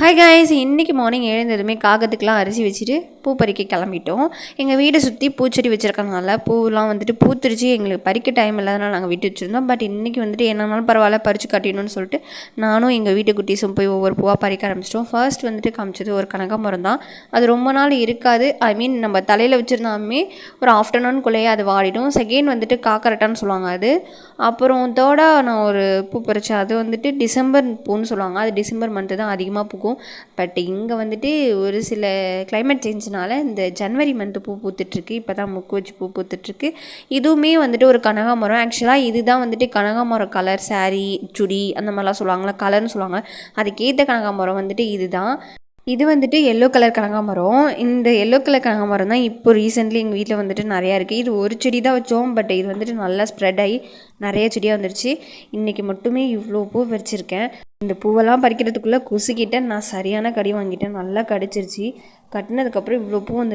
Hi guys, இன்றைக்கி morning எழுந்ததுமே காகத்துக்கெலாம் அரிசி வச்சுட்டு பூ பறிக்க கிளம்பிட்டோம். எங்கள் வீடை சுற்றி பூச்செடி வச்சுருக்கனால பூவெலாம் வந்துட்டு பூத்துருச்சு. எங்களுக்கு பறிக்க டைம் இல்லாதனால நாங்கள் விட்டு வச்சுருந்தோம். பட் இன்றைக்கி வந்துட்டு என்னன்னாலும் பரவாயில்ல பறித்து கட்டிடணும்னு சொல்லிட்டு நானும் எங்கள் வீட்டு குட்டீஸும் போய் ஒவ்வொரு பூவாக பறிக்க ஆரம்பிச்சிட்டோம். ஃபர்ஸ்ட் வந்துட்டு காமிச்சது ஒரு கனகாமரம் தான். அது ரொம்ப நாள் இருக்காது. நம்ம தலையில் வச்சுருந்தாலுமே ஒரு ஆஃப்டர்நூனுக்குள்ளேயே அது வாடிடும். செகண்ட் வந்துட்டு காக்கரட்டான்னு சொல்லுவாங்க அது. அப்புறம் தேர்டாக நான் ஒரு பூ பறித்தேன். அது வந்துட்டு டிசம்பர் பூன்னு சொல்லுவாங்க. அது டிசம்பர் மந்த்து தான் அதிகமாக பூக்கும். பட் இங்கே வந்துட்டு ஒரு சில கிளைமேட் சேஞ்சுனால இந்த ஜனவரி மந்த்து பூ பூத்துட்ருக்கு. இப்போ தான் முக்கு வச்சு பூ பூத்துட்ருக்கு. இதுவுமே வந்துட்டு ஒரு கனகாமரம். ஆக்சுவலாக இதுதான் வந்துட்டு கனகாமரம் கலர் சாரீ சுடி அந்த மாதிரிலாம் சொல்லுவாங்களா, கலர்னு சொல்லுவாங்க. அதுக்கேற்ற கனகாமரம் வந்துட்டு இதுதான். இது வந்துட்டு எல்லோ கலர் கனகாமரம். இந்த எல்லோ கலர் கனகாமரம் தான் இப்போ ரீசெண்ட்லி எங்கள் வீட்டில் வந்துட்டு நிறையா இருக்குது. இது ஒரு செடி தான் வச்சோம். பட் இது வந்துட்டு நல்லா ஸ்ப்ரெட் ஆகி நிறைய செடியாக வந்துருச்சு. இன்றைக்கி மட்டுமே இவ்வளோ பூ பறிச்சிருக்கேன். இந்த பூவெல்லாம் பறிக்கிறதுக்குள்ளே குசுக்கிட்டேன். நான் சரியான கடி வாங்கிட்டேன். நல்லா கடிச்சிருச்சு. கட்டினதுக்கப்புறம் இவ்வளோ பூ வந்து